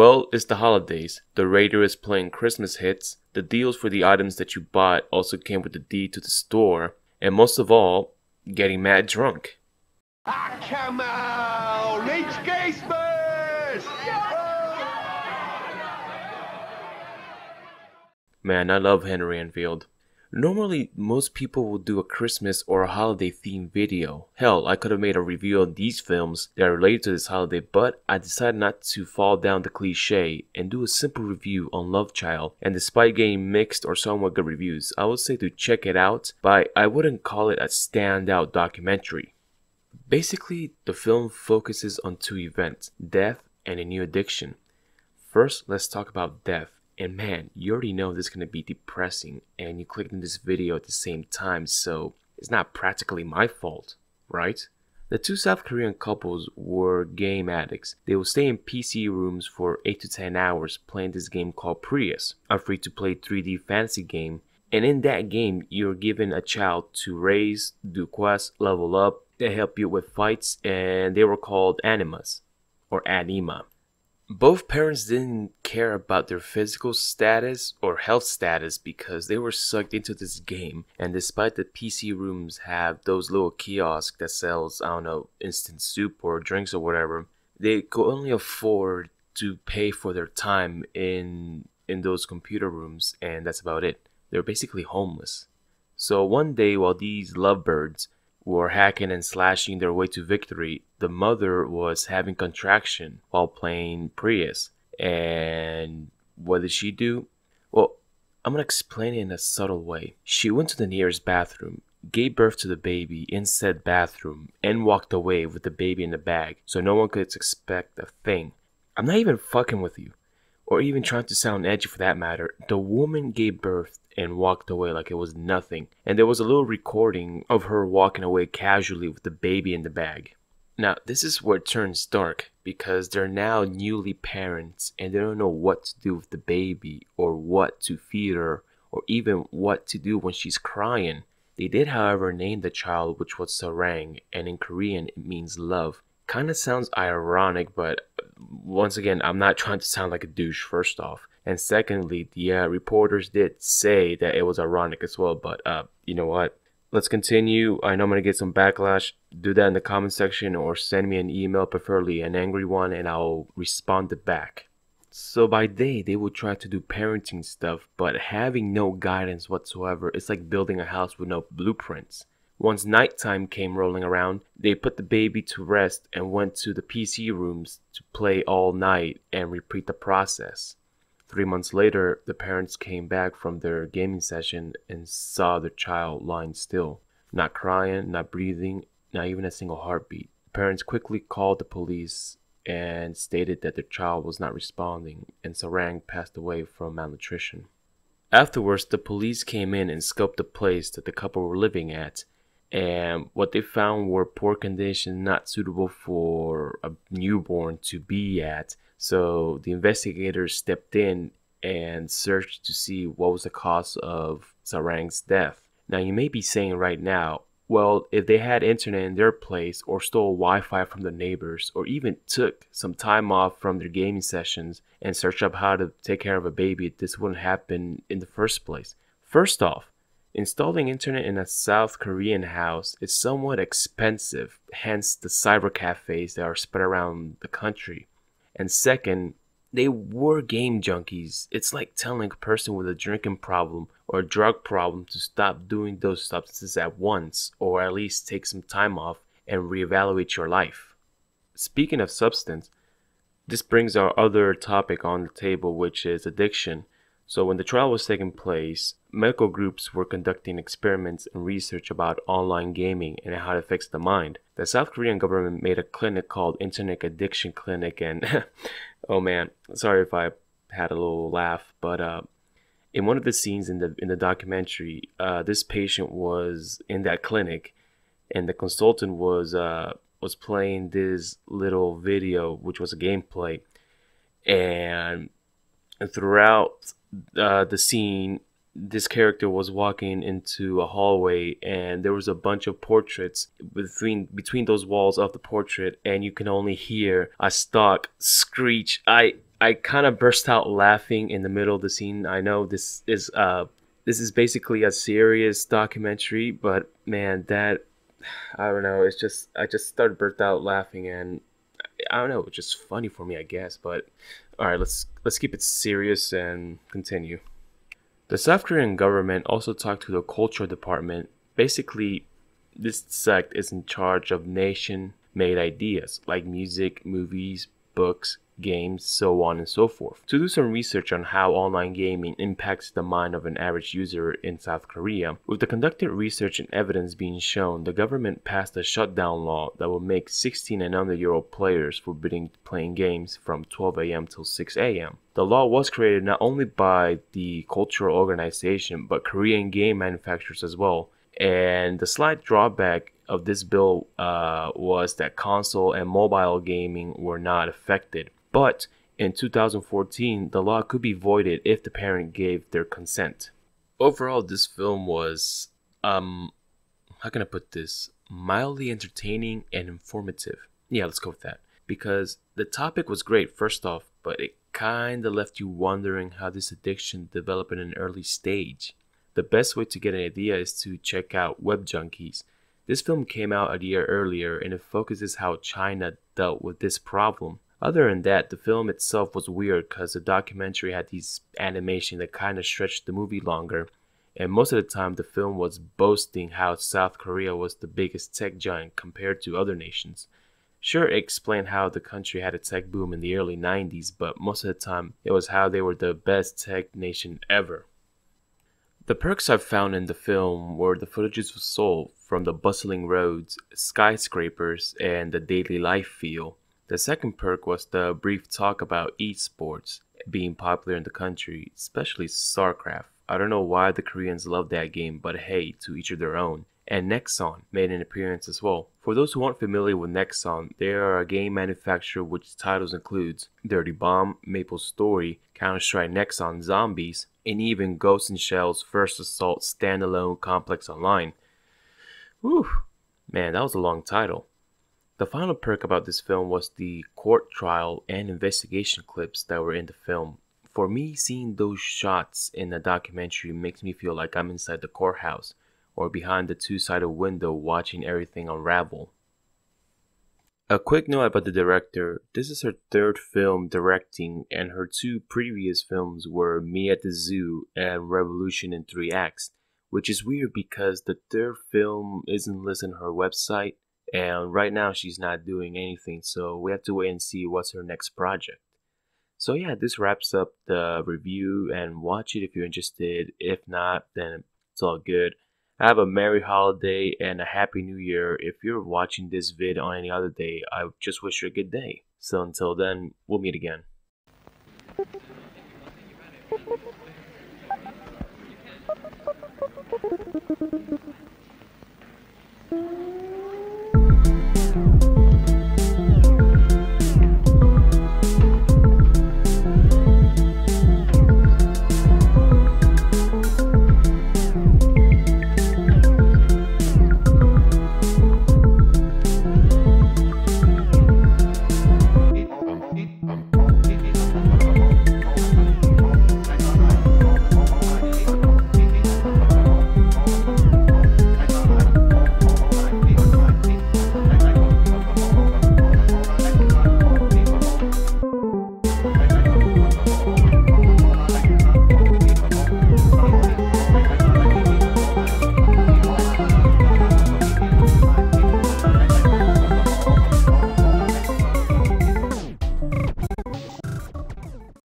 Well, it's the holidays. The radio is playing Christmas hits. The deals for the items that you bought also came with the deed to the store. And most of all, getting mad drunk. Ah, come on! It's Christmas! Man, I love Henry Enfield. Normally, most people will do a Christmas or a holiday themed video. Hell, I could have made a review on these films that are related to this holiday, but I decided not to fall down the cliche and do a simple review on Love Child. And despite getting mixed or somewhat good reviews, I would say to check it out, but I wouldn't call it a standout documentary. Basically, the film focuses on two events, death and a new addiction. First, let's talk about death. And man, you already know this is going to be depressing, and you clicked on this video at the same time, so it's not practically my fault, right? The two South Korean couples were game addicts. They will stay in PC rooms for 8 to 10 hours playing this game called Prius, a free-to-play 3D fantasy game. And in that game, you're given a child to raise, do quests, level up, they help you with fights, and they were called animas, or anima. Both parents didn't care about their physical status or health status because they were sucked into this game, and despite the PC rooms have those little kiosks that sells, I don't know, instant soup or drinks or whatever, they could only afford to pay for their time in those computer rooms, and that's about it. They're basically homeless. So one day while these lovebirds were hacking and slashing their way to victory, the mother was having contraction while playing Prius. And what did she do? Well, I'm gonna explain it in a subtle way. She went to the nearest bathroom, gave birth to the baby in said bathroom, and walked away with the baby in the bag so no one could expect a thing. I'm not even fucking with you, or even trying to sound edgy for that matter. The woman gave birth and walked away like it was nothing, and there was a little recording of her walking away casually with the baby in the bag. Now, this is where it turns dark, because they're now newly parents and they don't know what to do with the baby, or what to feed her, or even what to do when she's crying. They did, however, name the child, which was Sarang, and in Korean it means love. Kinda sounds ironic, but once again, I'm not trying to sound like a douche, first off. And secondly, the reporters did say that it was ironic as well, but you know what? Let's continue. I know I'm going to get some backlash. Do that in the comment section or send me an email, preferably an angry one, and I'll respond it back. So by day, they would try to do parenting stuff, but having no guidance whatsoever, it's like building a house with no blueprints. Once nighttime came rolling around, they put the baby to rest and went to the PC rooms to play all night and repeat the process. 3 months later, the parents came back from their gaming session and saw their child lying still, not crying, not breathing, not even a single heartbeat. The parents quickly called the police and stated that their child was not responding, and Sarang passed away from malnutrition. Afterwards, the police came in and scoped the place that the couple were living at, and what they found were poor conditions not suitable for a newborn to be at. So the investigators stepped in and searched to see what was the cause of Sarang's death. Now you may be saying right now, well, if they had internet in their place or stole Wi-Fi from their neighbors or even took some time off from their gaming sessions and searched up how to take care of a baby, this wouldn't happen in the first place. First off, installing internet in a South Korean house is somewhat expensive, hence the cyber cafes that are spread around the country. And second, they were game junkies. It's like telling a person with a drinking problem or a drug problem to stop doing those substances at once, or at least take some time off and reevaluate your life. Speaking of substance, this brings our other topic on the table, which is addiction. So when the trial was taking place, medical groups were conducting experiments and research about online gaming and how it affects the mind. The South Korean government made a clinic called Internet Addiction Clinic, and oh man, sorry if I had a little laugh, but in one of the scenes in the documentary, this patient was in that clinic, and the consultant was playing this little video, which was a gameplay, and throughout the scene, this character was walking into a hallway, and there was a bunch of portraits between those walls of the portrait, and you can only hear a stock screech. I kind of burst out laughing in the middle of the scene. I know this is basically a serious documentary, but man, that I don't know. It's just I just started burst out laughing, and I don't know. It's just funny for me, I guess. But all right, let's keep it serious and continue. The South Korean government also talked to the culture department. Basically, this sect is in charge of nation-made ideas like music, movies, books, games, so on and so forth, to do some research on how online gaming impacts the mind of an average user in South Korea. With the conducted research and evidence being shown, the government passed a shutdown law that will make 16 and under-year-old players forbidden playing games from 12 a.m. till 6 a.m. The law was created not only by the cultural organization, but Korean game manufacturers as well. And the slight drawback of this bill was that console and mobile gaming were not affected. But in 2014, the law could be voided if the parent gave their consent. Overall, this film was, how can I put this? Mildly entertaining and informative. Yeah, let's go with that. Because the topic was great, first off, but it kinda left you wondering how this addiction developed in an early stage. The best way to get an idea is to check out Web Junkies. This film came out a year earlier and it focuses how China dealt with this problem. Other than that, the film itself was weird because the documentary had these animation that kind of stretched the movie longer, and most of the time the film was boasting how South Korea was the biggest tech giant compared to other nations. Sure, it explained how the country had a tech boom in the early 90s, but most of the time it was how they were the best tech nation ever. The perks I found in the film were the footages of Seoul, from the bustling roads, skyscrapers, and the daily life feel. The second perk was the brief talk about esports being popular in the country, especially StarCraft. I don't know why the Koreans love that game, but hey, to each of their own. And Nexon made an appearance as well. For those who aren't familiar with Nexon, they are a game manufacturer which titles includes Dirty Bomb, Maple Story, Counter-Strike Nexon Zombies, and even Ghost in Shell's First Assault standalone complex online. Whew, man, that was a long title. The final perk about this film was the court trial and investigation clips that were in the film. For me, seeing those shots in the documentary makes me feel like I'm inside the courthouse or behind the two-sided window watching everything unravel. A quick note about the director. This is her third film directing, and her two previous films were Me at the Zoo and Revolution in 3 Acts, which is weird because the third film isn't listed on her website, and right now she's not doing anything, so we have to wait and see what's her next project. So yeah, this wraps up the review, and watch it if you're interested. If not, then it's all good. Have a merry holiday and a happy new year. If you're watching this vid on any other day, I just wish you a good day. So until then, we'll meet again.